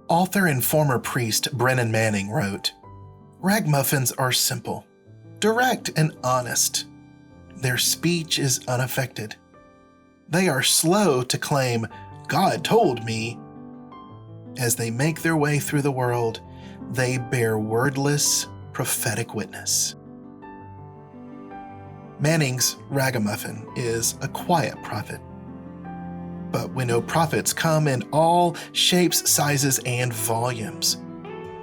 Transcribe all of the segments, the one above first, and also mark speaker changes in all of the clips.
Speaker 1: Author and former priest Brennan Manning wrote, "Ragamuffins are simple, direct and honest. Their speech is unaffected. They are slow to claim, 'God told me.' As they make their way through the world, they bear wordless, prophetic witness." Manning's ragamuffin is a quiet prophet. But we know prophets come in all shapes, sizes, and volumes.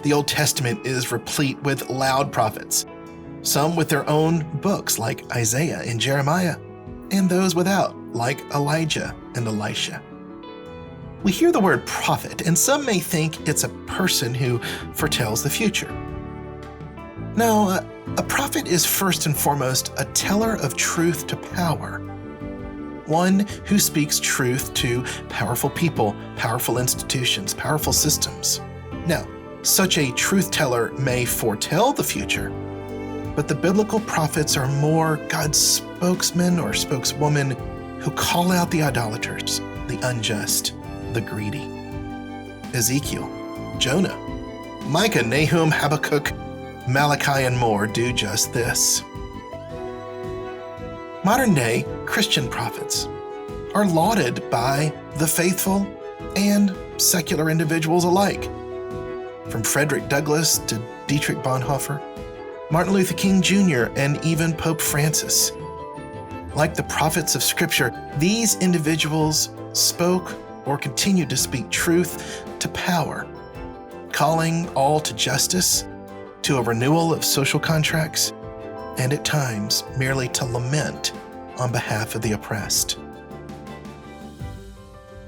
Speaker 1: The Old Testament is replete with loud prophets, some with their own books like Isaiah and Jeremiah, and those without, like Elijah and Elisha. We hear the word prophet, and some may think it's a person who foretells the future. No, a prophet is first and foremost a teller of truth to power. One who speaks truth to powerful people, powerful institutions, powerful systems. Now, such a truth teller may foretell the future, but the biblical prophets are more God's spokesmen or spokeswoman who call out the idolaters, the unjust, the greedy. Ezekiel, Jonah, Micah, Nahum, Habakkuk, Malachi, and more do just this. Modern-day Christian prophets are lauded by the faithful and secular individuals alike. From Frederick Douglass to Dietrich Bonhoeffer, Martin Luther King Jr., and even Pope Francis. Like the prophets of Scripture, these individuals spoke or continued to speak truth to power, calling all to justice, to a renewal of social contracts, and at times merely to lament on behalf of the oppressed.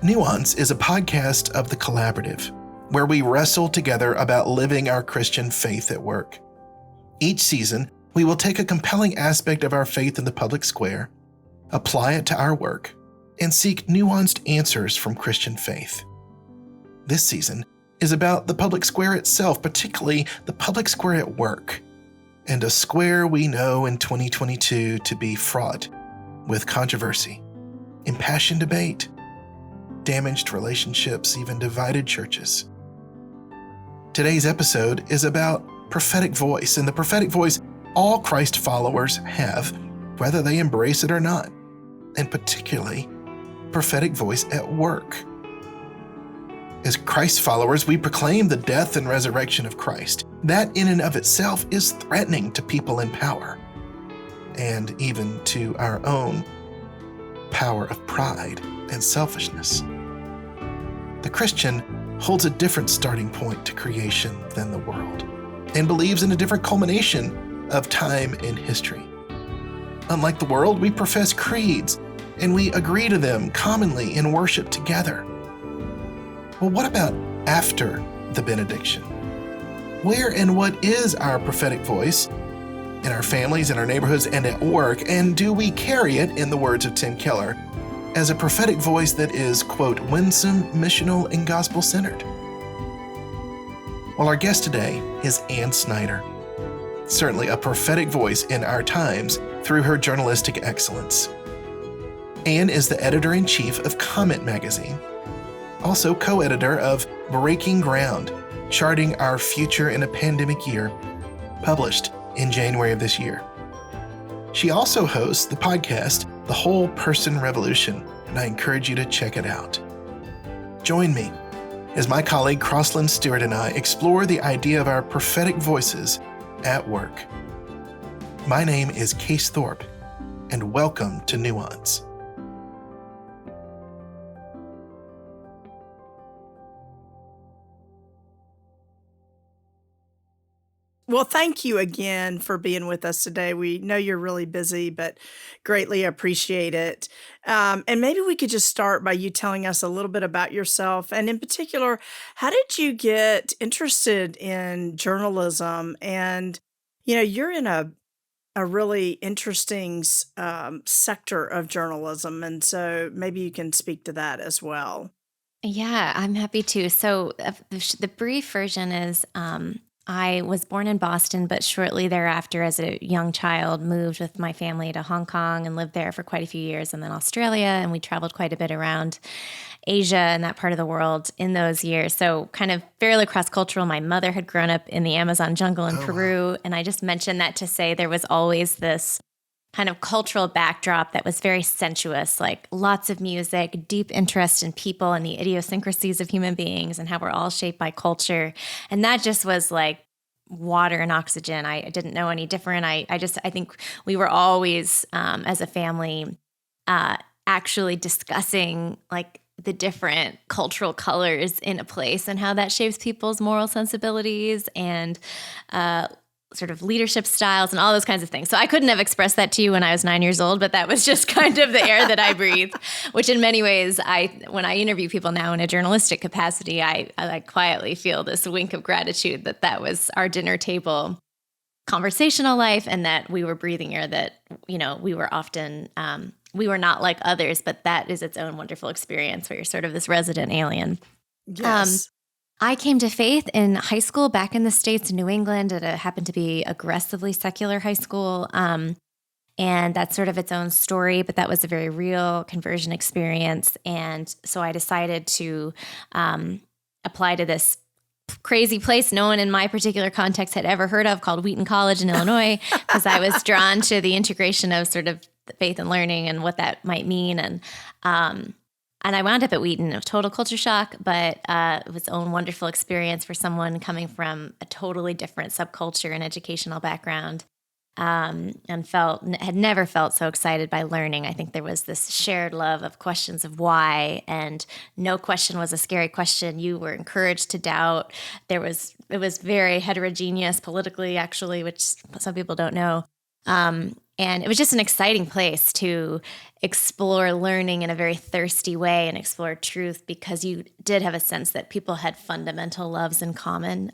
Speaker 1: Nuance is a podcast of The Collaborative, where we wrestle together about living our Christian faith at work. Each season, we will take a compelling aspect of our faith in the public square, apply it to our work, and seek nuanced answers from Christian faith. This season is about the public square itself, particularly the public square at work, and a square we know in 2022 to be fraught with controversy, impassioned debate, damaged relationships, even divided churches. Today's episode is about prophetic voice, and the prophetic voice all Christ followers have, whether they embrace it or not, and particularly prophetic voice at work. As Christ followers, we proclaim the death and resurrection of Christ. That in and of itself is threatening to people in power, and even to our own power of pride and selfishness. The Christian holds a different starting point to creation than the world, and believes in a different culmination of time and history. Unlike the world, we profess creeds, and we agree to them commonly in worship together. Well, what about after the benediction? Where and what is our prophetic voice in our families, in our neighborhoods, and at work? And do we carry it, in the words of Tim Keller, as a prophetic voice that is, quote, winsome, missional, and gospel-centered? Well, our guest today is Anne Snyder, certainly a prophetic voice in our times through her journalistic excellence. Anne is the editor-in-chief of Comment magazine, also co-editor of Breaking Ground, Charting Our Future in a Pandemic Year, published in January of this year. She also hosts the podcast, The Whole Person Revolution, and I encourage you to check it out. Join me as my colleague Crosland Stewart and I explore the idea of our prophetic voices at work. My name is Case Thorpe, and welcome to Nuance.
Speaker 2: Well, thank you again for being with us today. We know you're really busy, but greatly appreciate it. And maybe we could just start by you telling us a little bit about yourself. And in particular, how did you get interested in journalism? And, you're in a really interesting sector of journalism. And so maybe you can speak to that as well.
Speaker 3: Yeah, I'm happy to. So the brief version is I was born in Boston, but shortly thereafter, as a young child, moved with my family to Hong Kong and lived there for quite a few years, and then Australia, and we traveled quite a bit around Asia and that part of the world in those years. So kind of fairly cross-cultural. My mother had grown up in the Amazon jungle in Peru, wow. And I just mentioned that to say there was always this kind of cultural backdrop that was very sensuous, like lots of music, deep interest in people and the idiosyncrasies of human beings and how we're all shaped by culture. And that just was like water and oxygen. I didn't know any different. I think we were always, as a family, actually discussing like the different cultural colors in a place and how that shapes people's moral sensibilities and sort of leadership styles and all those kinds of things. So I couldn't have expressed that to you when I was 9 years old, but that was just kind of the air that I breathed, which in many ways, when I interview people now in a journalistic capacity, I like quietly feel this wink of gratitude that was our dinner table conversational life and that we were breathing air that, we were often, we were not like others, but that is its own wonderful experience where you're sort of this resident alien.
Speaker 2: Yes.
Speaker 3: I came to faith in high school back in the States, in New England. It happened to be aggressively secular high school. And that's sort of its own story, but that was a very real conversion experience. And so I decided to apply to this crazy place no one in my particular context had ever heard of called Wheaton College in Illinois, because I was drawn to the integration of sort of faith and learning and what that might mean. And I wound up at Wheaton. It was total culture shock, but it was its own wonderful experience for someone coming from a totally different subculture and educational background, and had never felt so excited by learning. I think there was this shared love of questions of why, and no question was a scary question. You were encouraged to doubt. It was very heterogeneous politically, actually, which some people don't know. And it was just an exciting place to explore learning in a very thirsty way and explore truth, because you did have a sense that people had fundamental loves in common.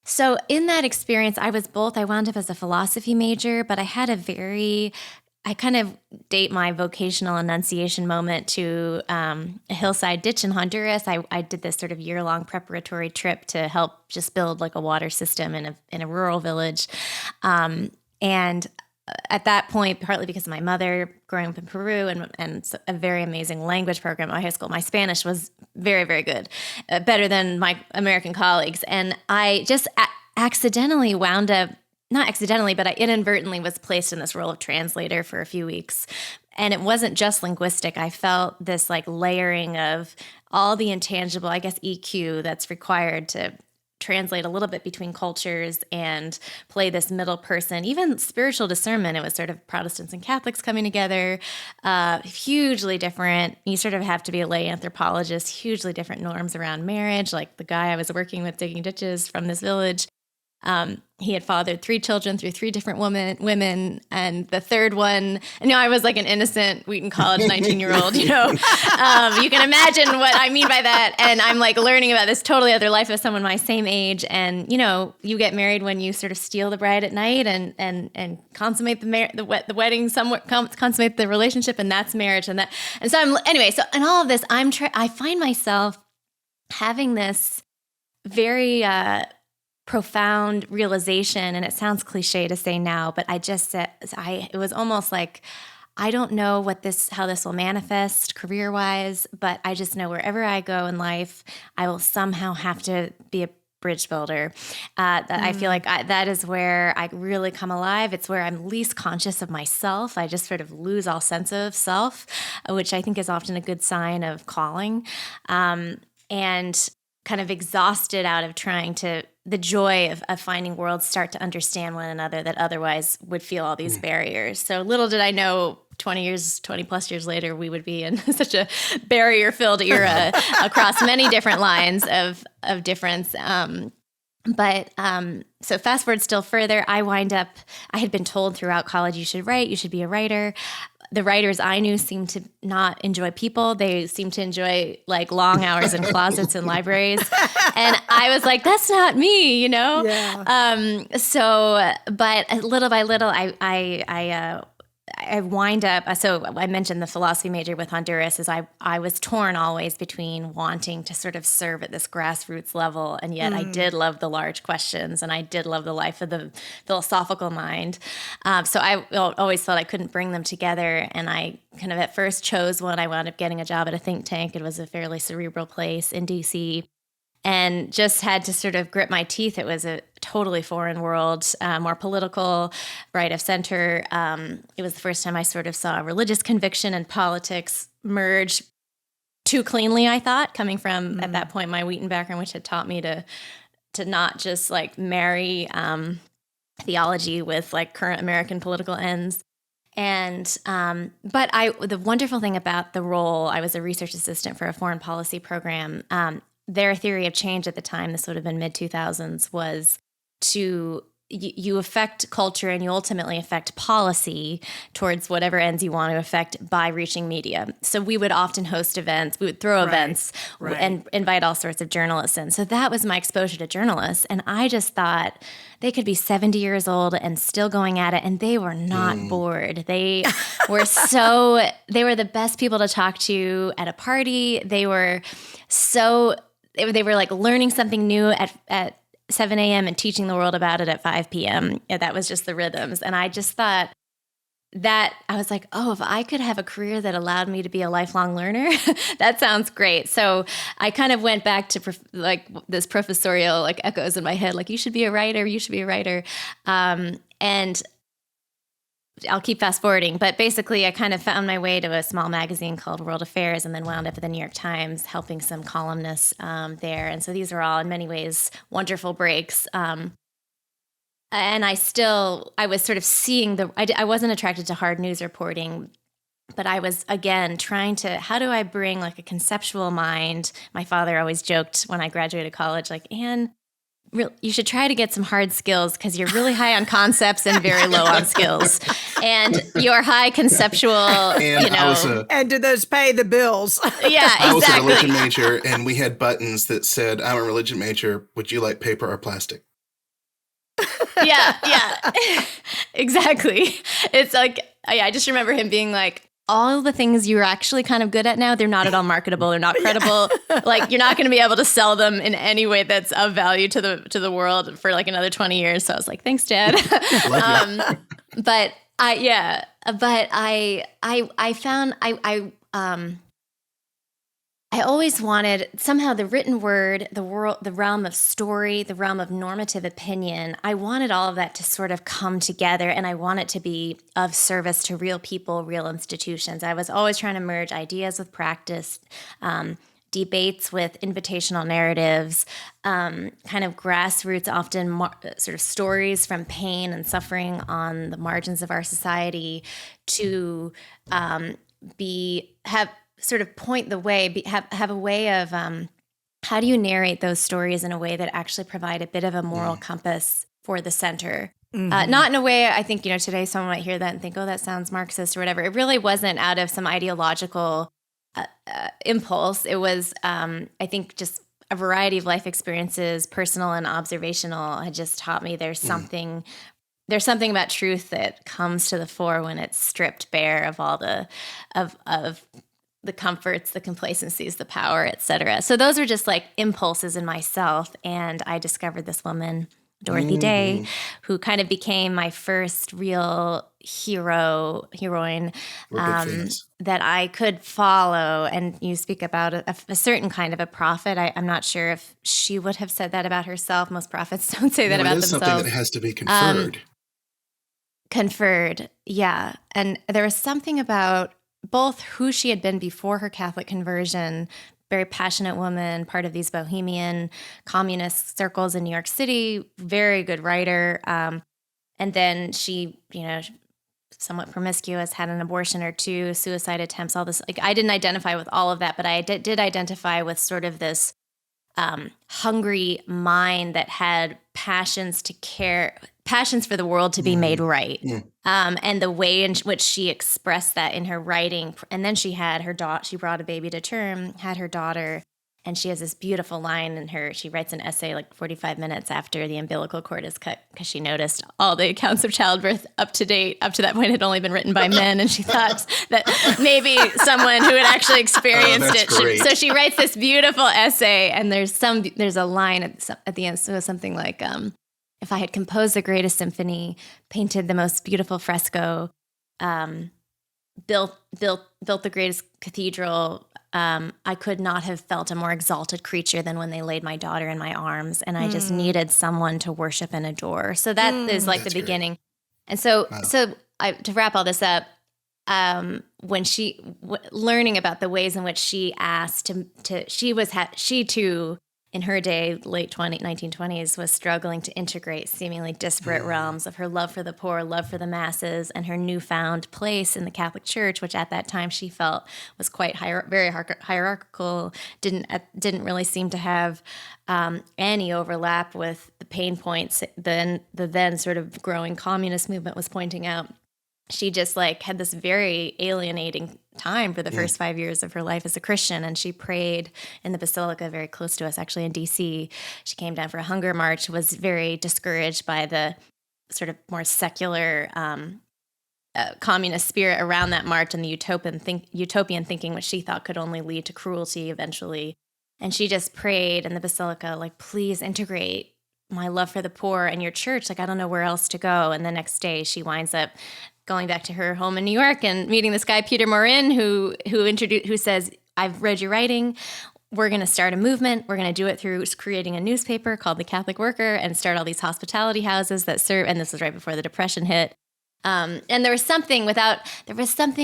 Speaker 3: So in that experience, I wound up as a philosophy major, but I had I kind of date my vocational enunciation moment to a hillside ditch in Honduras. I did this sort of year-long preparatory trip to help just build like a water system in a rural village. And at that point, partly because of my mother growing up in Peru and a very amazing language program at my high school, my Spanish was very, very good, better than my American colleagues. And I just accidentally wound up, not accidentally, but I inadvertently was placed in this role of translator for a few weeks. And it wasn't just linguistic. I felt this like layering of all the intangible, I guess, EQ that's required to translate a little bit between cultures and play this middle person, even spiritual discernment. It was sort of Protestants and Catholics coming together, hugely different. You sort of have to be a lay anthropologist, hugely different norms around marriage. Like the guy I was working with digging ditches from this village, he had fathered 3 children through 3 different women, and the third one, I was like an innocent Wheaton College 19-year-old, you can imagine what I mean by that. And I'm like learning about this totally other life of someone my same age. And, you get married when you sort of steal the bride at night and consummate the wedding, somewhat consummate the relationship, and that's marriage. And so in all of this, I find myself having this very, profound realization, and it sounds cliche to say now, but it was almost like, I don't know how this will manifest career-wise, but I just know wherever I go in life, I will somehow have to be a bridge builder. I feel like that is where I really come alive. It's where I'm least conscious of myself. I just sort of lose all sense of self, which I think is often a good sign of calling. And kind of exhausted out of the joy of finding worlds start to understand one another that otherwise would feel all these barriers. So little did I know 20 plus years later, we would be in such a barrier-filled era across many different lines of difference. So fast forward still further, I had been told throughout college, you should write, you should be a writer. The writers I knew seemed to not enjoy people. They seemed to enjoy like long hours in closets and libraries. And I was like, that's not me, Yeah. But little by little, I I wind up, so I mentioned the philosophy major with Honduras, is I was torn always between wanting to sort of serve at this grassroots level, and yet I did love the large questions, and I did love the life of the philosophical mind. So I always felt I couldn't bring them together, and I kind of at first chose one. I wound up getting a job at a think tank. It was a fairly cerebral place in DC, and just had to sort of grit my teeth. It was a totally foreign world, more political, right of center. It was the first time I sort of saw religious conviction and politics merge too cleanly, I thought, coming from, at that point, my Wheaton background, which had taught me to not just like marry theology with like current American political ends. And but the wonderful thing about the role, I was a research assistant for a foreign policy program. Their theory of change at the time, this would have been mid-2000s, was to you affect culture and you ultimately affect policy towards whatever ends you want to affect by reaching media. So we would often host events, we would throw events and invite all sorts of journalists in. So that was my exposure to journalists. And I just thought they could be 70 years old and still going at it. And they were not bored. They were they were the best people to talk to at a party. They were like learning something new at 7 a.m. and teaching the world about it at 5 p.m. Yeah, that was just the rhythms. And I just thought that I was like, oh, if I could have a career that allowed me to be a lifelong learner, that sounds great. So I kind of went back to like this professorial like echoes in my head, like you should be a writer, you should be a writer. And I'll keep fast forwarding, but basically I kind of found my way to a small magazine called World Affairs and then wound up at the New York Times helping some columnists there. And so these are all in many ways wonderful breaks. And I was sort of seeing I wasn't attracted to hard news reporting, but I was, again, trying to, how do I bring like a conceptual mind? My father always joked when I graduated college, like, Anne, you should try to get some hard skills because you're really high on concepts and very low on skills. And you're high conceptual, and
Speaker 2: and do those pay the bills?
Speaker 3: Yeah, exactly.
Speaker 1: I was a religion major, and we had buttons that said, I'm a religion major. Would you like paper or plastic?
Speaker 3: Yeah, exactly. It's like, I just remember him being like, all the things you're actually kind of good at now, they're not at all marketable. They're not credible. Like you're not going to be able to sell them in any way that's of value to the world for like another 20 years. So I was like, thanks, Dad. But I found I always wanted somehow the written word, the realm of story, the realm of normative opinion. I wanted all of that to sort of come together, and I want it to be of service to real people, real institutions. I was always trying to merge ideas with practice, debates with invitational narratives, kind of grassroots, often sort of stories from pain and suffering on the margins of our society to sort of point the way, have a way of how do you narrate those stories in a way that actually provide a bit of a moral compass for the center. Not in a way, I think, today someone might hear that and think, oh, that sounds Marxist or whatever. It really wasn't out of some ideological impulse. It was, I think, just a variety of life experiences, personal and observational, had just taught me there's something about truth that comes to the fore when it's stripped bare of all the comforts, the complacencies, the power, et cetera. So those were just like impulses in myself. And I discovered this woman, Dorothy Day, who kind of became my first real heroine that I could follow. And you speak about a certain kind of a prophet. I'm not sure if she would have said that about herself. Most prophets don't say that about themselves.
Speaker 1: It is something that has to be conferred.
Speaker 3: Conferred, yeah. And there was something about both who she had been before her Catholic conversion, very passionate woman, part of these bohemian communist circles in New York City, very good writer. And then she, somewhat promiscuous, had an abortion or two, suicide attempts, all this. Like I didn't identify with all of that, but I did identify with sort of this hungry mind that had passions for the world to be made right. And the way in which she expressed that in her writing. And then she had her daughter, she brought a baby to term, had her daughter, And she has this beautiful line in she writes an essay like 45 minutes after the umbilical cord is cut, because she noticed all the accounts of childbirth up to that point had only been written by men. And she thought that maybe someone who had actually experienced it so she writes this beautiful essay, and there's a line at the end, so something like, if I had composed the greatest symphony, painted the most beautiful fresco, built the greatest cathedral, I could not have felt a more exalted creature than when they laid my daughter in my arms, and I just needed someone to worship and adore. So that is like the beginning. And so, to wrap all this up, when learning about the ways in which she asked she too, in her day, late 1920s, was struggling to integrate seemingly disparate realms of her love for the poor, love for the masses, and her newfound place in the Catholic Church, which at that time she felt was quite very hierarchical, didn't really seem to have any overlap with the pain points the then sort of growing communist movement was pointing out. She just had this very alienating time for the first 5 years of her life as a Christian. And she prayed in the basilica very close to us, actually in DC. She came down for a hunger march, was very discouraged by the sort of more secular communist spirit around that march and the utopian thinking, which she thought could only lead to cruelty eventually. And she just prayed in the basilica, please integrate my love for the poor and your church. I don't know where else to go. And the next day she winds up going back to her home in New York and meeting this guy, Peter Morin, who says, I've read your writing. We're going to start a movement. We're going to do it through creating a newspaper called The Catholic Worker and start all these hospitality houses that serve. And this was right before the Depression hit. And there was something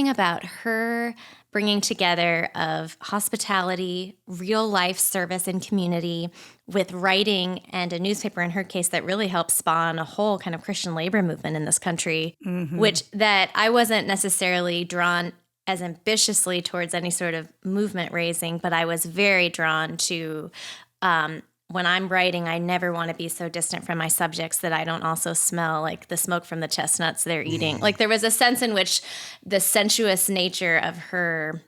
Speaker 3: about her bringing together of hospitality, real life service and community with writing and a newspaper, in her case, that really helped spawn a whole kind of Christian labor movement in this country, which that I wasn't necessarily drawn as ambitiously towards any sort of movement raising, but I was very drawn to when I'm writing, I never want to be so distant from my subjects that I don't also smell the smoke from the chestnuts they're eating. There was a sense in which the sensuous nature of her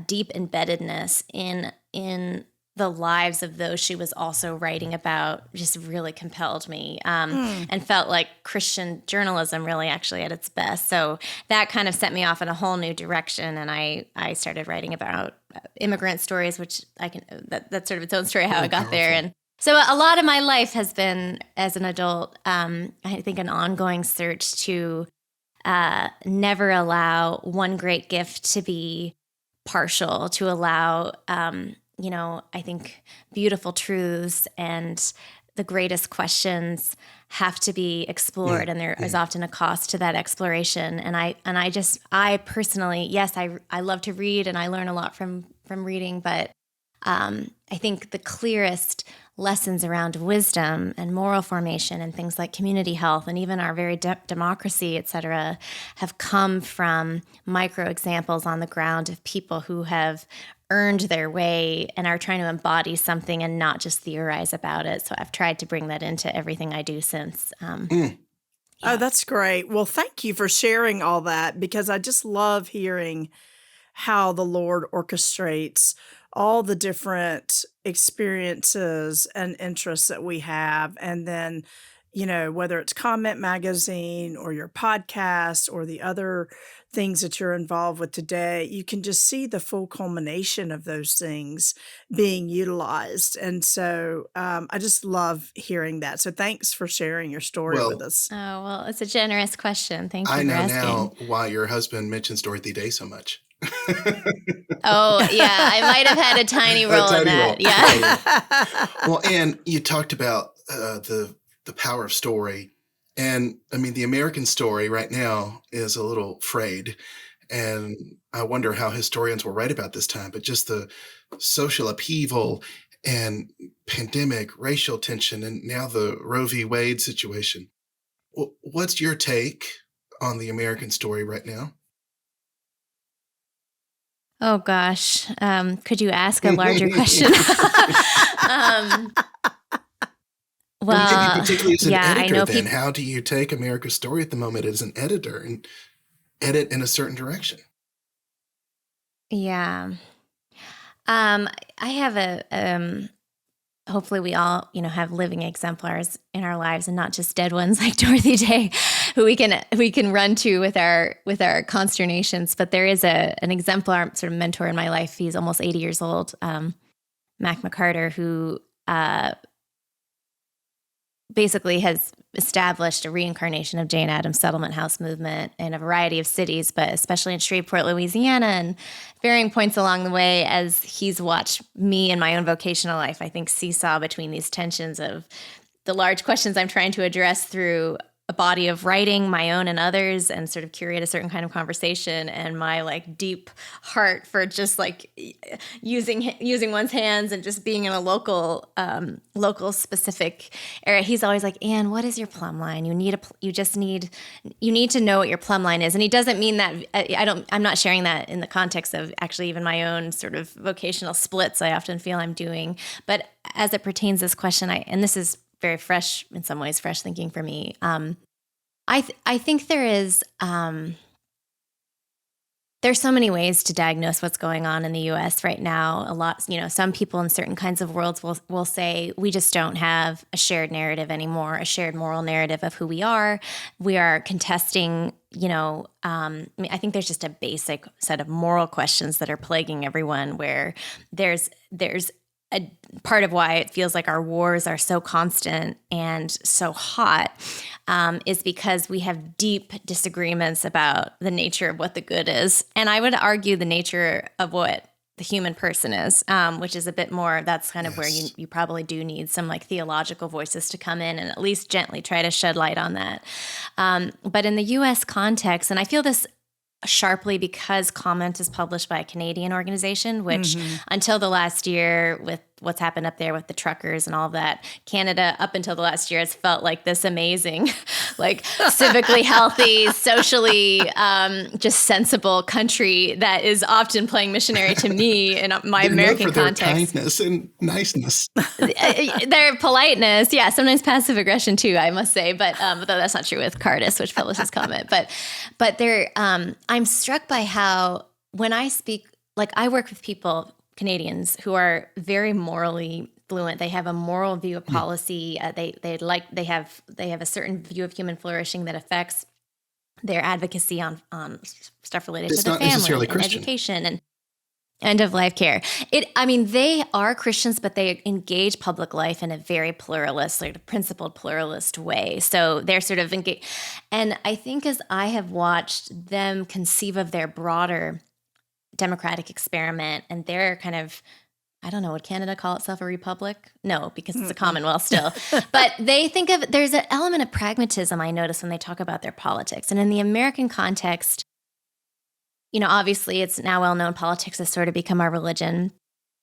Speaker 3: deep embeddedness in the lives of those she was also writing about just really compelled me, and felt like Christian journalism really actually at its best. So that kind of sent me off in a whole new direction, and I started writing about immigrant stories, which that's sort of its own story how I got there. And so a lot of my life has been, as an adult, I think an ongoing search to never allow one great gift to be partial, to allow I think beautiful truths and the greatest questions have to be explored, and there is often a cost to that exploration. And I personally, yes, I love to read and I learn a lot from reading, but I think the clearest lessons around wisdom and moral formation and things like community health and even our very democracy, et cetera, have come from micro examples on the ground of people who have earned their way and are trying to embody something and not just theorize about it. So I've tried to bring that into everything I do since.
Speaker 2: Oh, that's great. Well, thank you for sharing all that, because I just love hearing how the Lord orchestrates all the different experiences and interests that we have. And then, whether it's Comment Magazine or your podcast or the other things that you're involved with today, you can just see the full culmination of those things being utilized. And so I just love hearing that. So thanks for sharing your story with us.
Speaker 3: Oh, well, it's a generous question. Thank you for asking.
Speaker 1: I know now why your husband mentions Dorothy Day so much.
Speaker 3: Oh, yeah. I might have had a tiny role in that. Yeah.
Speaker 1: Well, Anne, you talked about the power of story. And I mean, the American story right now is a little frayed. And I wonder how historians will write about this time, but just the social upheaval and pandemic, racial tension, and now the Roe v. Wade situation. What's your take on the American story right now?
Speaker 3: Oh, gosh. Could you ask a larger question?
Speaker 1: Well, maybe particularly as an editor, then, how do you take America's story at the moment as an editor and edit in a certain direction?
Speaker 3: Yeah. I have hopefully we all, have living exemplars in our lives and not just dead ones like Dorothy Day, who we can run to with our consternations. But there is an exemplar sort of mentor in my life. He's almost 80 years old, Mac McCarter, who basically has established a reincarnation of Jane Addams' settlement house movement in a variety of cities, but especially in Shreveport, Louisiana, and varying points along the way as he's watched me in my own vocational life, I think, seesaw between these tensions of the large questions I'm trying to address through a body of writing, my own and others, and sort of curate a certain kind of conversation, and my like deep heart for just like using one's hands and just being in a local specific area. He's always like, Anne, what is your plumb line? You need to know what your plumb line is. And he doesn't mean that I'm not sharing that in the context of actually even my own sort of vocational splits I often feel I'm doing. But as it pertains to this question, and this is very fresh, in some ways, fresh thinking for me. I think there's so many ways to diagnose what's going on in the U.S. right now. A lot, some people in certain kinds of worlds will say we just don't have a shared narrative anymore, a shared moral narrative of who we are. We are contesting. I think there's just a basic set of moral questions that are plaguing everyone. Where there's a part of why it feels like our wars are so constant and so hot is because we have deep disagreements about the nature of what the good is. And I would argue the nature of what the human person is, which is a bit more, that's kind of where you probably do need some like theological voices to come in and at least gently try to shed light on that. But in the US context, and I feel this sharply because Comment is published by a Canadian organization, which until the last year with what's happened up there with the truckers and all of that, Canada up until the last year has felt like this amazing, like civically healthy, socially just sensible country that is often playing missionary to me in my American context.
Speaker 1: Their kindness and niceness.
Speaker 3: Their politeness, yeah, sometimes passive aggression too, I must say, but though that's not true with Cardis, which publishes Comment. But they're, I'm struck by how when I speak, like I work with people, Canadians, who are very morally fluent. They have a moral view of policy. They have a certain view of human flourishing that affects their advocacy on stuff related to their family and education and end of life care. They are Christians, but they engage public life in a very pluralist, sort of principled pluralist way. So they're sort of engaged. And I think as I have watched them conceive of their broader democratic experiment and their kind of, I don't know, would Canada call itself a republic? No, because it's a commonwealth still. But they think of, there's an element of pragmatism I notice when they talk about their politics. And in the American context, obviously it's now well known politics has sort of become our religion.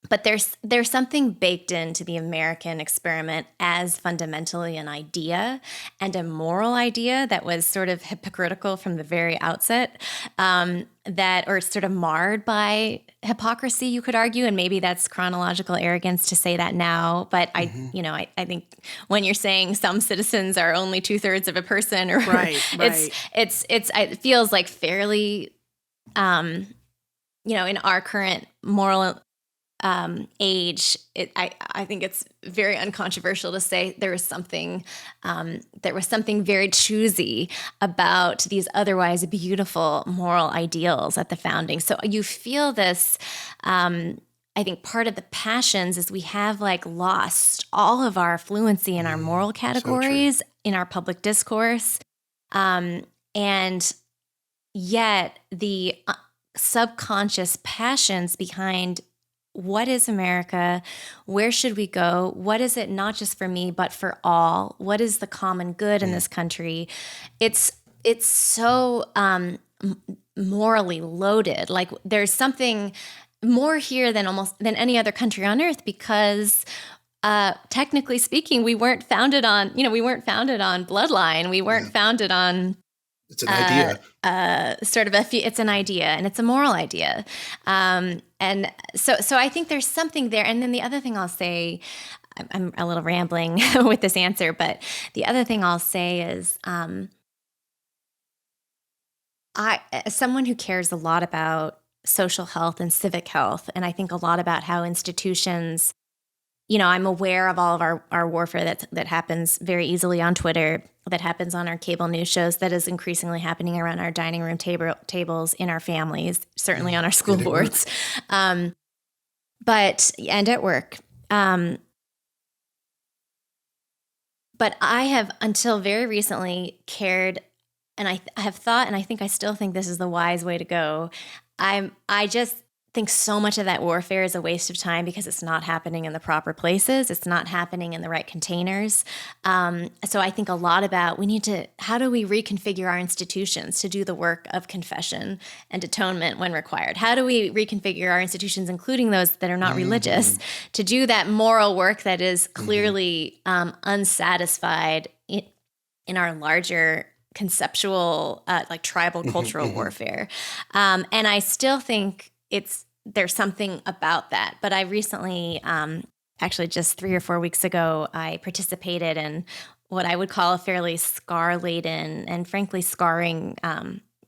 Speaker 3: But there's something baked into the American experiment as fundamentally an idea and a moral idea that was sort of hypocritical from the very outset, or sort of marred by hypocrisy, you could argue, and maybe that's chronological arrogance to say that now. But I think when you're saying some citizens are only 2/3 of a person, or it feels like fairly, in our current moral age, I think it's very uncontroversial to say there was something very choosy about these otherwise beautiful moral ideals at the founding. So you feel this. I think part of the passions is we have like lost all of our fluency in our moral categories in our public discourse, and yet the subconscious passions behind what is America? Where should we go? What is it not just for me, but for all? What is the common good in this country? It's so morally loaded. Like there's something more here than any other country on earth because technically speaking, we weren't founded on bloodline. We weren't founded on.
Speaker 1: It's an idea.
Speaker 3: It's an idea, and it's a moral idea. And so I think there's something there. And then the other thing I'll say, I'm a little rambling with this answer, but the other thing I'll say is, as someone who cares a lot about social health and civic health. And I think a lot about how institutions, I'm aware of all of our warfare that happens very easily on Twitter, that happens on our cable news shows, that is increasingly happening around our dining room tables, in our families, certainly on our school boards, and at work. But I have, until very recently, cared, and I have thought, and I think I still think this is the wise way to go. I just think so much of that warfare is a waste of time because it's not happening in the proper places. It's not happening in the right containers. So I think a lot about how do we reconfigure our institutions to do the work of confession and atonement when required? How do we reconfigure our institutions, including those that are not religious, to do that moral work that is clearly unsatisfied in our larger conceptual, tribal cultural warfare? And I still think there's something about that. But I recently, actually just 3 or 4 weeks ago, I participated in what I would call a fairly scar-laden and frankly scarring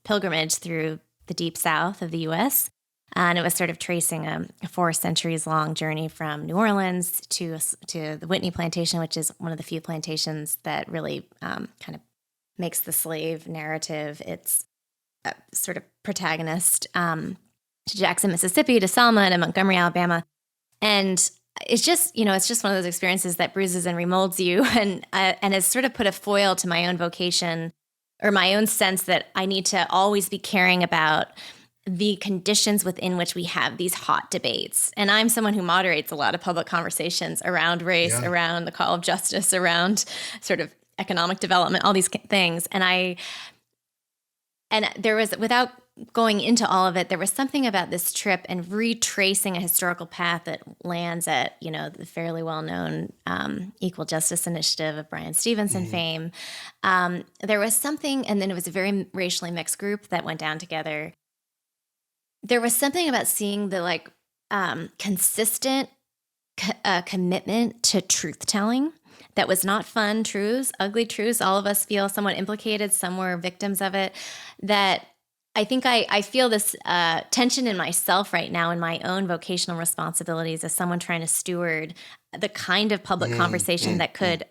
Speaker 3: pilgrimage through the deep south of the U.S. And it was sort of tracing a 4 centuries long journey from New Orleans to the Whitney Plantation, which is one of the few plantations that really kind of makes the slave narrative its sort of protagonist, to Jackson, Mississippi, to Selma, to Montgomery, Alabama. And it's just one of those experiences that bruises and remolds you, and has sort of put a foil to my own vocation, or my own sense that I need to always be caring about the conditions within which we have these hot debates. And I'm someone who moderates a lot of public conversations around race, around the call of justice, around sort of economic development, all these things. And there was, without going into all of it, there was something about this trip and retracing a historical path that lands at, the fairly well-known Equal Justice Initiative of Bryan Stevenson fame. There was something, and then it was a very racially mixed group that went down together. There was something about seeing the consistent commitment to truth-telling that was not fun truths, ugly truths. All of us feel somewhat implicated. Some were victims of it. That I think I feel this tension in myself right now in my own vocational responsibilities as someone trying to steward the kind of public conversation that could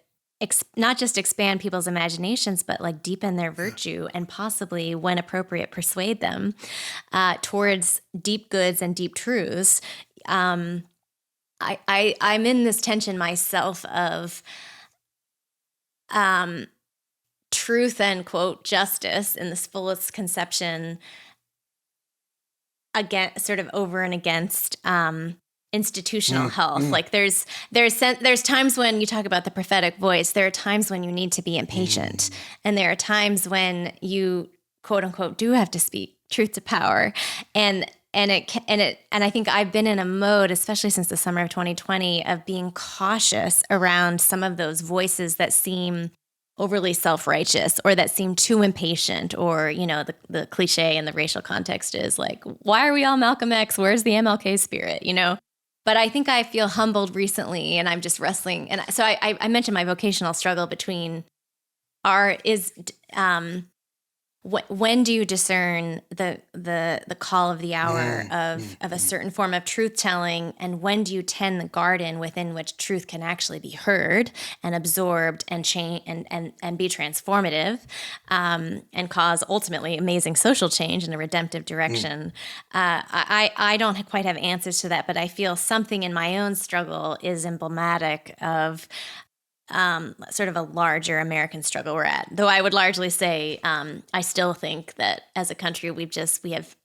Speaker 3: not just expand people's imaginations, but deepen their virtue and possibly, when appropriate, persuade them towards deep goods and deep truths. I'm in this tension myself of truth and, quote, justice in this fullest conception, again, sort of over and against institutional health. There's times when you talk about the prophetic voice. There are times when you need to be impatient, and there are times when you, quote unquote, do have to speak truth to power. And I think I've been in a mode, especially since the summer of 2020, of being cautious around some of those voices that seem overly self-righteous or that seem too impatient, or, the cliche in the racial context is why are we all Malcolm X? Where's the MLK spirit? But I think I feel humbled recently, and I'm just wrestling. And so I mentioned my vocational struggle between when do you discern the call of the hour of a certain form of truth telling, and when do you tend the garden within which truth can actually be heard and absorbed and change and be transformative, and cause ultimately amazing social change in a redemptive direction? I don't quite have answers to that, but I feel something in my own struggle is emblematic of sort of a larger American struggle we're at. Though I would largely say I still think that as a country we have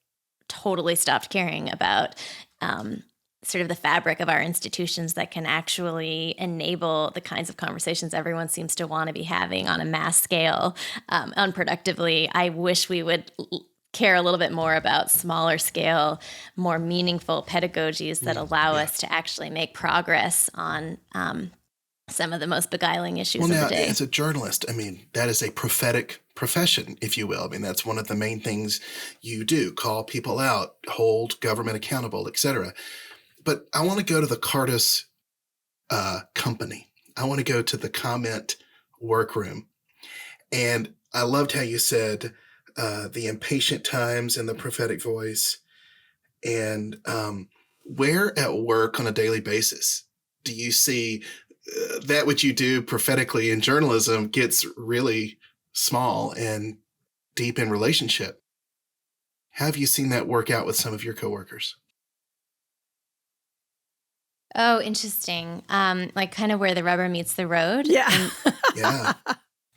Speaker 3: totally stopped caring about sort of the fabric of our institutions that can actually enable the kinds of conversations everyone seems to want to be having on a mass scale unproductively. I wish we would care a little bit more about smaller scale, more meaningful pedagogies that allow us to actually make progress on some of the most beguiling issues of the day.
Speaker 1: As a journalist, that is a prophetic profession, if you will. That's one of the main things you do: call people out, hold government accountable, etc. But I want to go to the Cardis company. I want to go to the comment workroom. And I loved how you said the impatient times and the prophetic voice. And where at work on a daily basis do you see that which you do prophetically in journalism gets really small and deep in relationship? Have you seen that work out with some of your coworkers?
Speaker 3: Oh, interesting. Like kind of where the rubber meets the road.
Speaker 2: Yeah.
Speaker 1: Yeah.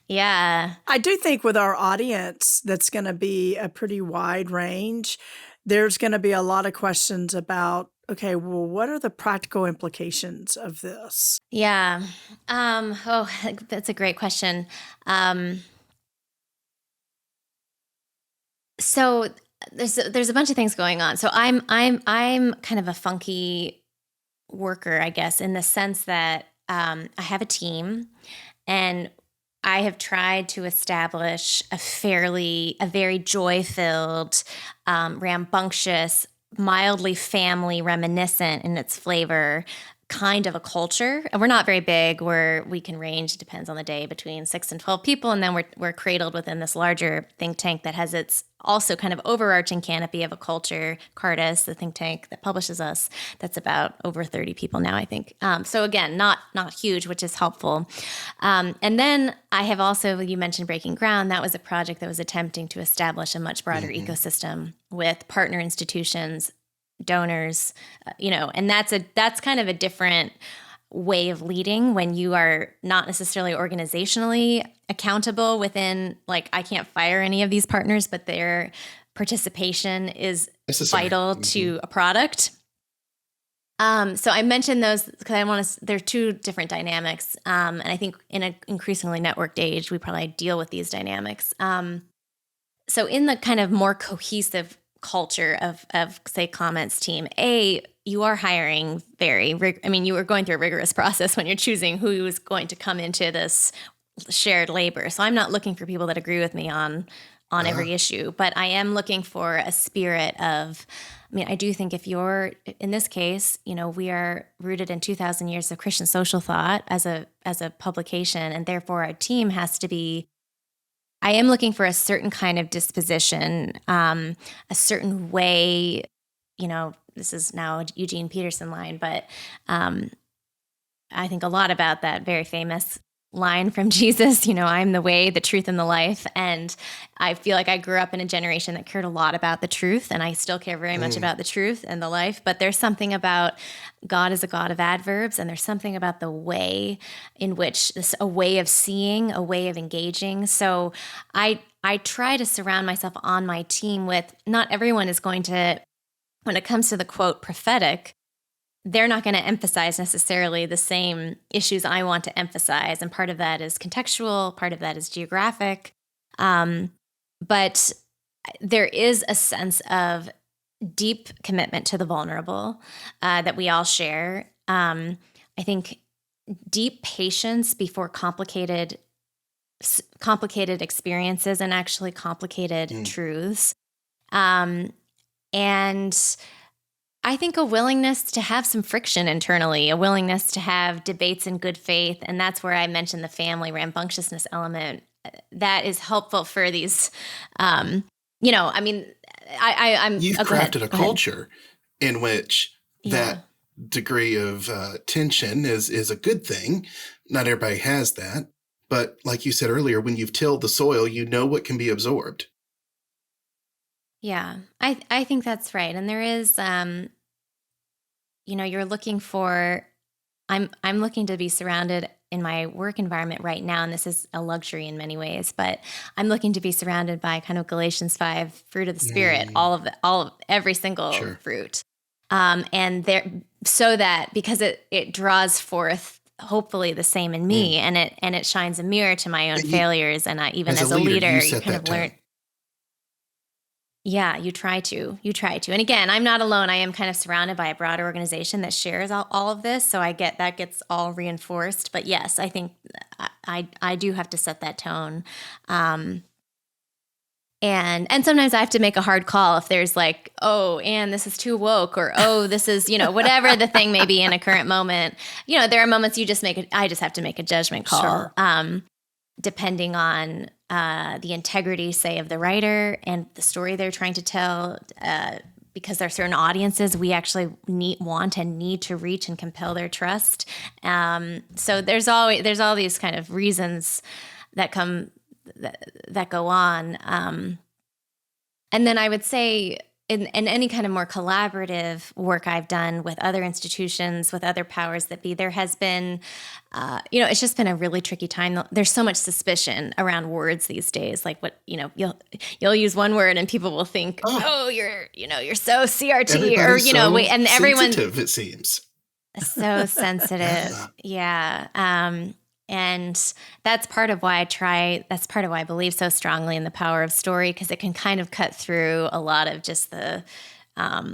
Speaker 3: Yeah.
Speaker 2: I do think with our audience, that's going to be a pretty wide range. There's going to be a lot of questions about, okay, well, what are the practical implications of this?
Speaker 3: Yeah. Oh, that's a great question. So there's a bunch of things going on. So I'm kind of a funky worker, I guess, in the sense that I have a team, and I have tried to establish a very joy-filled, rambunctious, mildly family reminiscent in its flavor kind of a culture. And we're not very big. We can range, it depends on the day, between 6 and 12 people. And then we're cradled within this larger think tank that has its also kind of overarching canopy of a culture, Cardis, the think tank that publishes us, that's about over 30 people now, I think. So again, not huge, which is helpful. And then I have also, you mentioned Breaking Ground. That was a project that was attempting to establish a much broader ecosystem with partner institutions, donors, and that's kind of a different way of leading when you are not necessarily organizationally accountable within, like, I can't fire any of these partners, but their participation is vital to a product. So I mentioned those because there are two different dynamics. And I think in an increasingly networked age, we probably deal with these dynamics. So in the kind of more cohesive culture of say Comments team, you are hiring you are going through a rigorous process when you're choosing who is going to come into this shared labor. So I'm not looking for people that agree with me on every issue, but I am looking for a spirit of, I do think if you're, in this case, we are rooted in 2,000 years of Christian social thought as a publication, and therefore our team has to be, I am looking for a certain kind of disposition, a certain way, this is now a Eugene Peterson line, but I think a lot about that very famous line from Jesus, I'm the way, the truth, and the life. And I feel like I grew up in a generation that cared a lot about the truth, and I still care very much about the truth and the life. But there's something about God is a God of adverbs, and there's something about the way in which a way of seeing, a way of engaging. So I try to surround myself on my team with, not everyone is going to, when it comes to the quote prophetic, they're not going to emphasize necessarily the same issues I want to emphasize. And part of that is contextual, part of that is geographic. But there is a sense of deep commitment to the vulnerable that we all share. I think deep patience before complicated experiences and actually complicated truths. And I think a willingness to have some friction internally, a willingness to have debates in good faith. And that's where I mentioned the family rambunctiousness element. That is helpful for these, I'm
Speaker 1: You've crafted a culture in which that degree of tension is a good thing. Not everybody has that. But like you said earlier, when you've tilled the soil, you know what can be absorbed.
Speaker 3: Yeah, I think that's right. And there is, you're looking for, I'm looking to be surrounded in my work environment right now, and this is a luxury in many ways, but I'm looking to be surrounded by kind of Galatians 5 fruit of the Spirit, every single fruit. And there, so that because it draws forth hopefully the same in me, and it shines a mirror to my own failures. And even as a leader, you kind of learn. Yeah, you try to. And again, I'm not alone. I am kind of surrounded by a broader organization that shares all of this. So that gets all reinforced. But yes, I think I do have to set that tone. And sometimes I have to make a hard call if there's like, oh, Anne, this is too woke, or, oh, this is, whatever the thing may be in a current moment. There are moments I just have to make a judgment call. Sure. Depending on the integrity, say, of the writer and the story they're trying to tell, because there are certain audiences we actually want and need to reach and compel their trust. So there's all these kind of reasons that go on. And then I would say in any kind of more collaborative work I've done with other institutions, with other powers that be, there has been, it's just been a really tricky time. There's so much suspicion around words these days. Like you'll use one word and people will think, oh you're so CRT, or,
Speaker 1: so
Speaker 3: and everyone's
Speaker 1: sensitive, it seems.
Speaker 3: So sensitive. Yeah. And that's part of why I believe so strongly in the power of story, because it can kind of cut through a lot of just a lot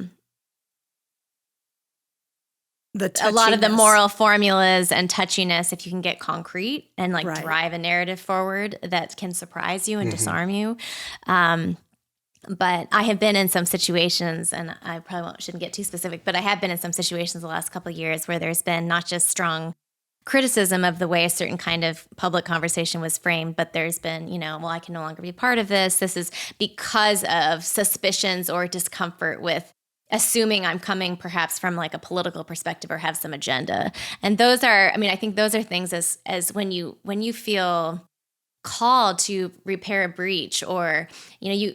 Speaker 3: of the moral formulas and touchiness. If you can get concrete and drive a narrative forward that can surprise you and disarm you. But I have been in some situations, and I probably shouldn't get too specific, but I have been in some situations the last couple of years where there's been not just strong criticism of the way a certain kind of public conversation was framed, but there's been, I can no longer be part of this. This is because of suspicions or discomfort with assuming I'm coming perhaps from like a political perspective or have some agenda. And those are, I think those are things as when you feel called to repair a breach, or, you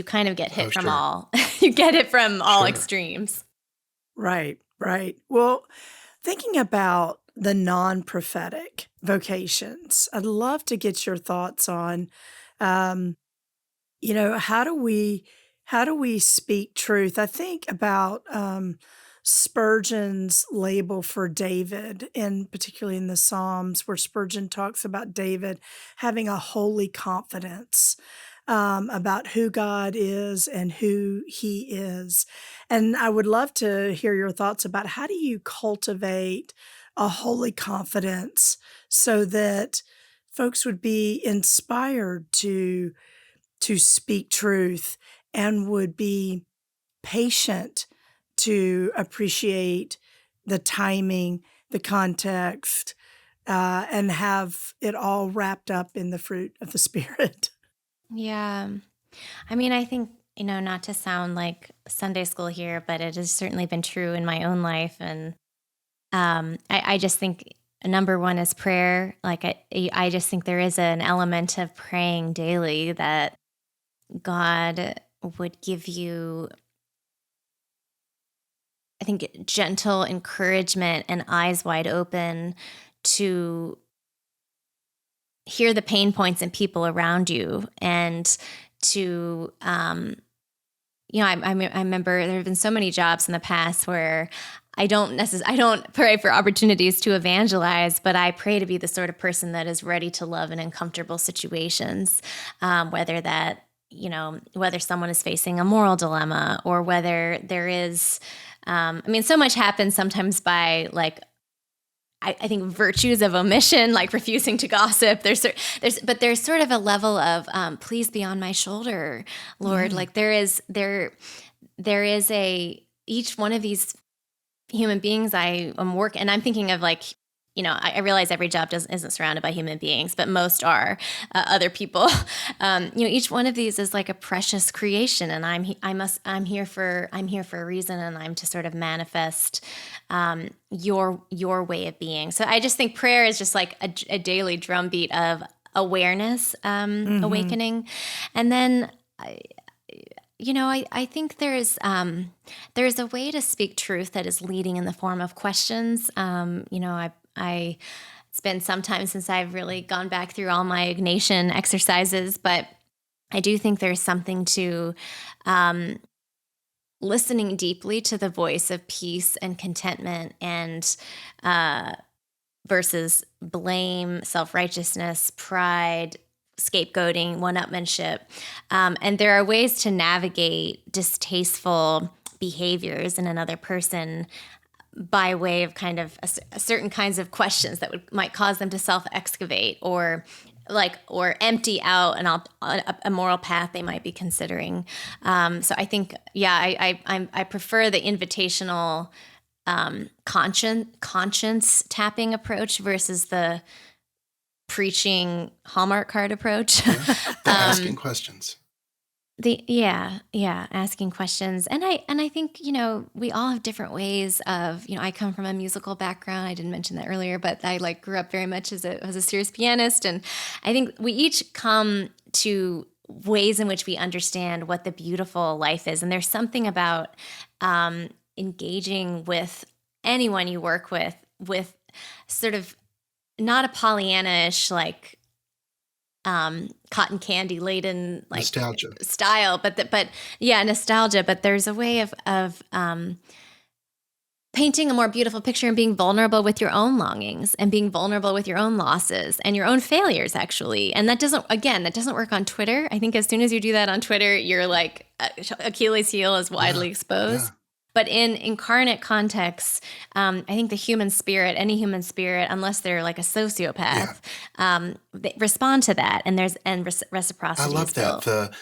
Speaker 3: kind of get hit from all, you get it from all extremes.
Speaker 2: Right. Well, thinking about the non-prophetic vocations, I'd love to get your thoughts on, how do we speak truth? I think about Spurgeon's label for David, and particularly in the Psalms, where Spurgeon talks about David having a holy confidence about who God is and who he is. And I would love to hear your thoughts about how do you cultivate a holy confidence so that folks would be inspired to speak truth and would be patient to appreciate the timing, the context, and have it all wrapped up in the fruit of the Spirit.
Speaker 3: Yeah. I think, not to sound like Sunday school here, but it has certainly been true in my own life. And I just think number one is prayer. Like I just think there is an element of praying daily that God would give you, I think, gentle encouragement and eyes wide open to hear the pain points in people around you, and to, I remember there have been so many jobs in the past where I don't pray for opportunities to evangelize, but I pray to be the sort of person that is ready to love in uncomfortable situations, whether someone is facing a moral dilemma, or whether there is, so much happens sometimes by I think virtues of omission, like refusing to gossip. There's sort of a level of please be on my shoulder, Lord. Like there is each one of these human beings I am working, and I'm thinking of I realize every job isn't surrounded by human beings, but most are other people. Each one of these is like a precious creation, and I'm here for a reason, and I'm to sort of manifest your way of being. So I just think prayer is just like a daily drumbeat of awareness, awakening, and then I think there's a way to speak truth that is leading in the form of questions. It's been some time since I've really gone back through all my Ignatian exercises, but I do think there's something to listening deeply to the voice of peace and contentment, and versus blame, self-righteousness, pride, scapegoating, one-upmanship. And there are ways to navigate distasteful behaviors in another person by way of kind of a certain kinds of questions that might cause them to self-excavate, or empty out a moral path they might be considering. So I think, I prefer the invitational conscience tapping approach versus the preaching Hallmark card approach.
Speaker 1: The asking questions.
Speaker 3: asking questions. And I think, we all have different ways of, I come from a musical background. I didn't mention that earlier, but I grew up very much as a serious pianist. And I think we each come to ways in which we understand what the beautiful life is. And there's something about engaging with anyone you work with sort of not a Pollyanna-ish, cotton candy laden
Speaker 1: Nostalgia.
Speaker 3: style, but nostalgia. But there's a way of painting a more beautiful picture and being vulnerable with your own longings and being vulnerable with your own losses and your own failures, actually. And that doesn't work on Twitter. I think as soon as you do that on Twitter, you're Achilles' heel is widely exposed.
Speaker 1: Yeah.
Speaker 3: But in incarnate contexts, I think the human spirit, any human spirit, unless they're like a sociopath, they respond to that, and there's reciprocity.
Speaker 1: I love
Speaker 3: still.
Speaker 1: that.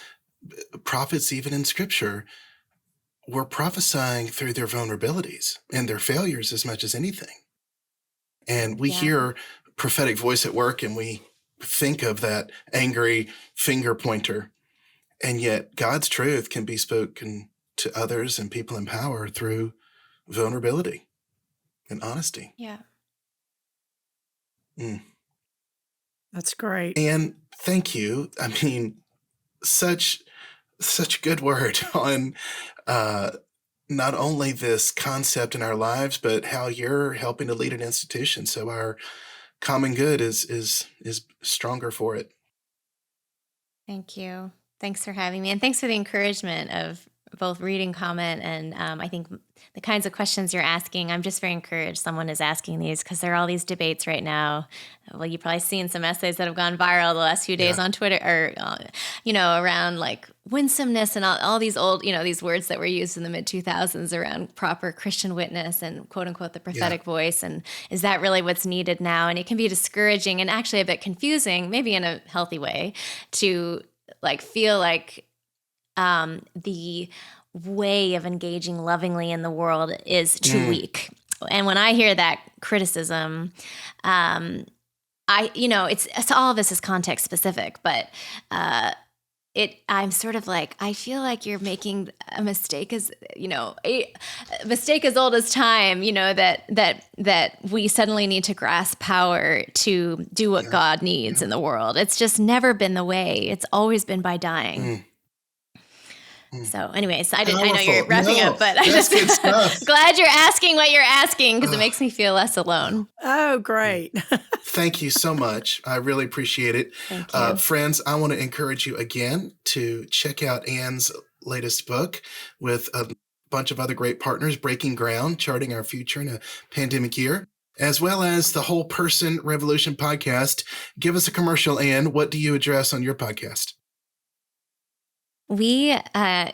Speaker 1: The prophets, even in Scripture, were prophesying through their vulnerabilities and their failures as much as anything. And we hear prophetic voice at work, and we think of that angry finger pointer, and yet God's truth can be spoken to others and people in power through vulnerability and honesty.
Speaker 3: Yeah.
Speaker 2: That's great.
Speaker 1: And thank you. I mean, such a good word on not only this concept in our lives, but how you're helping to lead an institution. So our common good is stronger for it.
Speaker 3: Thank you. Thanks for having me. And thanks for the encouragement of both reading comment and I think the kinds of questions you're asking. I'm just very encouraged someone is asking these because there are all these debates right now. Well, you've probably seen some essays that have gone viral the last few days on Twitter or, around winsomeness and all these old, these words that were used in the mid 2000s around proper Christian witness and quote unquote the prophetic voice. And is that really what's needed now? And it can be discouraging and actually a bit confusing, maybe in a healthy way, to feel like the way of engaging lovingly in the world is too weak. And when I hear that criticism, it's all of this is context specific, but I'm sort of I feel like you're making a mistake as old as time, that we suddenly need to grasp power to do what God needs in the world. It's just never been the way. It's always been by dying. So anyways, I know you're wrapping up, but I'm just glad you're asking what you're asking because it makes me feel less alone.
Speaker 2: Oh, great.
Speaker 1: Thank you so much. I really appreciate it.
Speaker 3: Thank you.
Speaker 1: Friends, I want to encourage you again to check out Anne's latest book with a bunch of other great partners, Breaking Ground, Charting Our Future in a Pandemic Year, as well as the Whole Person Revolution podcast. Give us a commercial, Anne. What do you address on your podcast?
Speaker 3: We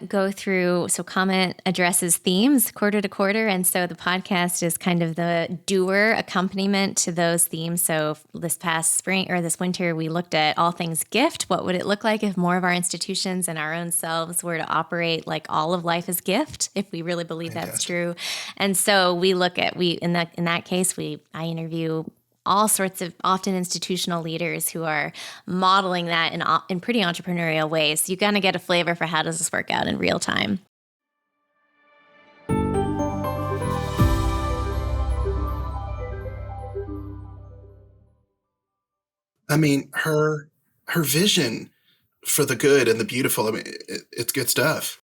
Speaker 3: go through, so Comment addresses themes quarter to quarter, and so the podcast is kind of the doer accompaniment to those themes. So this past spring or this winter, we looked at all things gift. What would it look like if more of our institutions and our own selves were to operate like all of life is gift, if we really believe that's true? And so we look at, in that case, I interview all sorts of often institutional leaders who are modeling that in pretty entrepreneurial ways. So you kind of get a flavor for how does this work out in real time.
Speaker 1: I mean, her vision for the good and the beautiful, I mean, it's good stuff.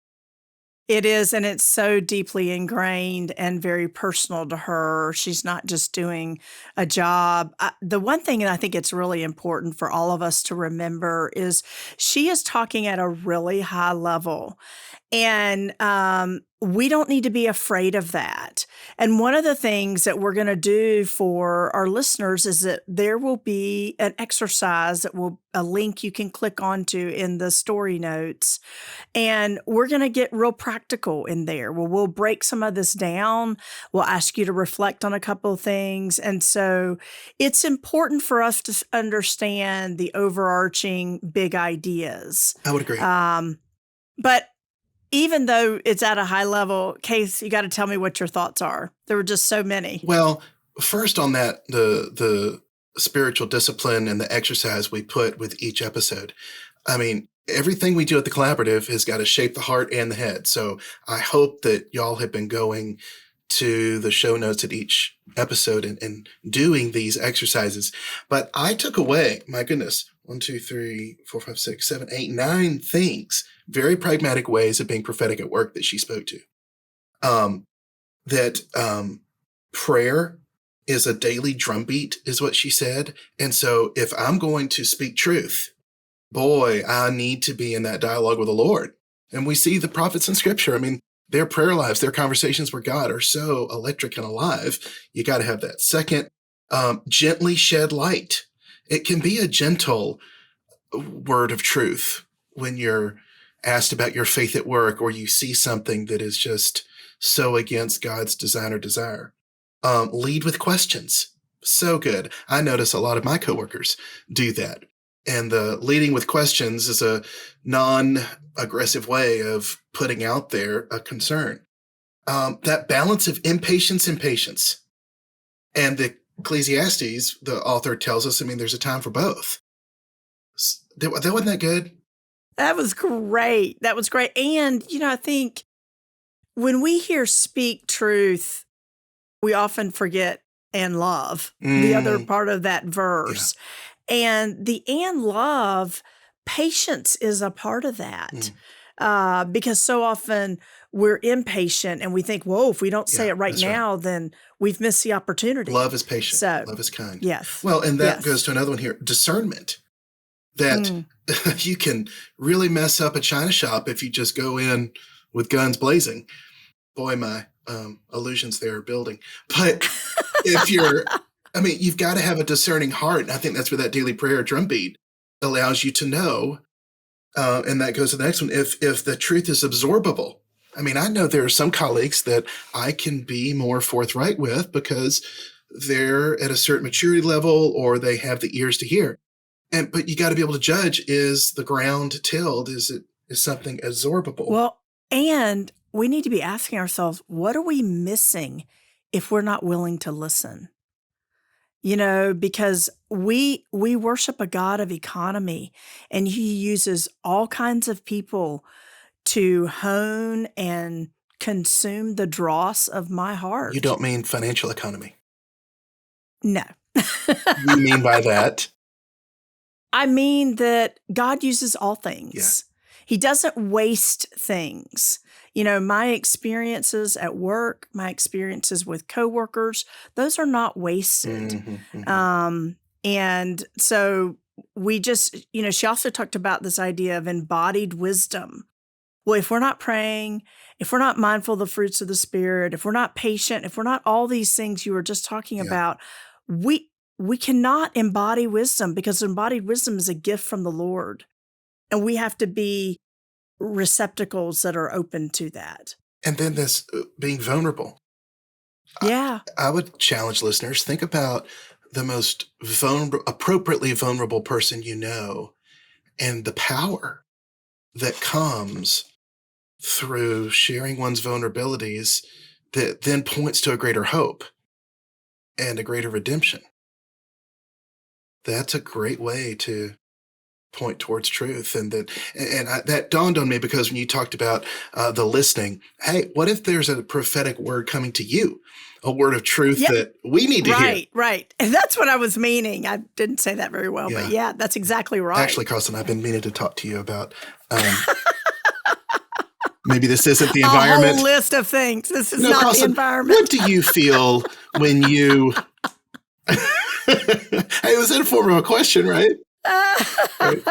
Speaker 2: It is, and it's so deeply ingrained and very personal to her. She's not just doing a job. The one thing that I think it's really important for all of us to remember is she is talking at a really high level. And we don't need to be afraid of that. And one of the things that we're going to do for our listeners is that there will be an exercise a link you can click onto in the story notes. And we're going to get real practical in there. We'll break some of this down. We'll ask you to reflect on a couple of things. And so it's important for us to understand the overarching big ideas.
Speaker 1: I would agree.
Speaker 2: But even though it's at a high level, Case, you got to tell me what your thoughts are. There were just so many.
Speaker 1: Well, first on that, the spiritual discipline and the exercise we put with each episode. I mean, everything we do at the Collaborative has got to shape the heart and the head. So I hope that y'all have been going to the show notes at each episode and doing these exercises. But I took away, my goodness, 1, 2, 3, 4, 5, 6, 7, 8, 9 things, very pragmatic ways of being prophetic at work that she spoke to. Prayer is a daily drumbeat, is what she said. And so if I'm going to speak truth, boy, I need to be in that dialogue with the Lord. And we see the prophets in Scripture. I mean, their prayer lives, their conversations with God are so electric and alive. You got to have that. Second, gently shed light. It can be a gentle word of truth when you're asked about your faith at work, or you see something that is just so against God's design or desire. Lead with questions. So good. I notice a lot of my coworkers do that. And the leading with questions is a non-aggressive way of putting out there a concern. That balance of impatience and patience. And the Ecclesiastes, the author tells us, I mean, there's a time for both. That wasn't that good?
Speaker 2: That was great. That was great. And, I think when we hear speak truth, we often forget and love, the other part of that verse. Yeah. And the and love, patience is a part of that. Because so often we're impatient and we think, whoa, if we don't say it right now, then we've missed the opportunity.
Speaker 1: Love is patient. So, love is kind.
Speaker 2: Yes.
Speaker 1: Well, and that goes to another one here, discernment. That you can really mess up a china shop if you just go in with guns blazing. Boy, my illusions there are building. But if you've got to have a discerning heart. And I think that's where that daily prayer drumbeat allows you to know. And that goes to the next one. If the truth is absorbable. I mean, I know there are some colleagues that I can be more forthright with because they're at a certain maturity level or they have the ears to hear. But you got to be able to judge, is the ground tilled? Is something absorbable?
Speaker 2: Well, and we need to be asking ourselves, what are we missing if we're not willing to listen? Because we worship a God of economy, and he uses all kinds of people to hone and consume the dross of my heart.
Speaker 1: You don't mean financial economy?
Speaker 2: No.
Speaker 1: You mean by that?
Speaker 2: I mean that God uses all things.
Speaker 1: Yeah.
Speaker 2: He doesn't waste things. My experiences at work, my experiences with coworkers, those are not wasted. And so we just, she also talked about this idea of embodied wisdom. Well, if we're not praying, if we're not mindful of the fruits of the Spirit, if we're not patient, if we're not all these things you were just talking about, we cannot embody wisdom, because embodied wisdom is a gift from the Lord. And we have to be receptacles that are open to that.
Speaker 1: And then this being vulnerable.
Speaker 2: Yeah.
Speaker 1: I would challenge listeners, think about the most appropriately vulnerable person you know, and the power that comes through sharing one's vulnerabilities that then points to a greater hope and a greater redemption. That's a great way to point towards truth. And that dawned on me because when you talked about the listening, hey, what if there's a prophetic word coming to you, a word of truth that we need to hear?
Speaker 2: Right. And that's what I was meaning. I didn't say that very well, but that's exactly right.
Speaker 1: Actually, Carson, I've been meaning to talk to you about maybe this isn't the environment.
Speaker 2: A whole list of things. This is not Carson, the environment.
Speaker 1: What do you feel when you... Hey, was that a form of a question, right? Right.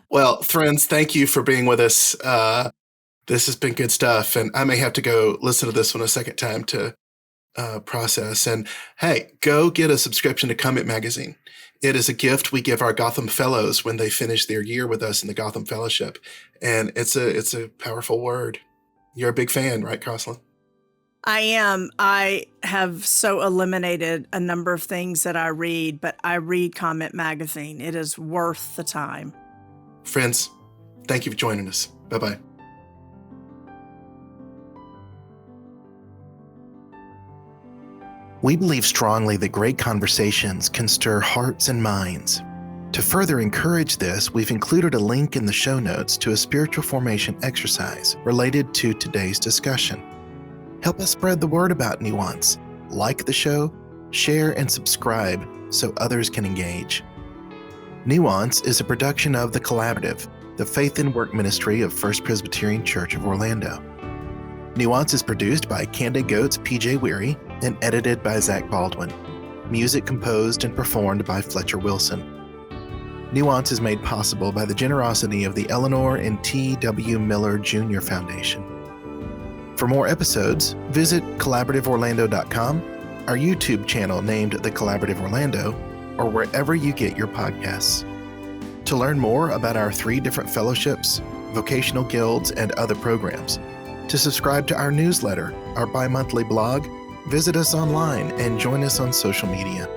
Speaker 1: Well, friends, thank you for being with us. This has been good stuff, and I may have to go listen to this one a second time to process. And hey, go get a subscription to Commit Magazine. It is a gift we give our Gotham Fellows when they finish their year with us in the Gotham Fellowship, and it's a powerful word. You're a big fan, right, Crosland?
Speaker 2: I am. I have so eliminated a number of things that I read, but I read Commit Magazine. It is worth the time.
Speaker 1: Friends, thank you for joining us. Bye-bye. We believe strongly that great conversations can stir hearts and minds. To further encourage this, we've included a link in the show notes to a spiritual formation exercise related to today's discussion. Help us spread the word about Nuance. Like the show, share, and subscribe so others can engage. Nuance is a production of The Collaborative, the faith and work ministry of First Presbyterian Church of Orlando. Nuance is produced by Candid Goats PJ Weary and edited by Zach Baldwin. Music composed and performed by Fletcher Wilson. Nuance is made possible by the generosity of the Eleanor and T.W. Miller Jr. Foundation. For more episodes, visit collaborativeorlando.com, our YouTube channel named The Collaborative Orlando, or wherever you get your podcasts. To learn more about our 3 different fellowships, vocational guilds, and other programs, to subscribe to our newsletter, our bi-monthly blog, visit us online and join us on social media.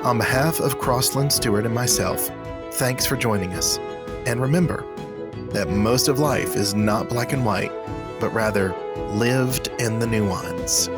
Speaker 1: On behalf of Crossland Stewart and myself, thanks for joining us. And remember that most of life is not black and white, but rather lived in the nuance.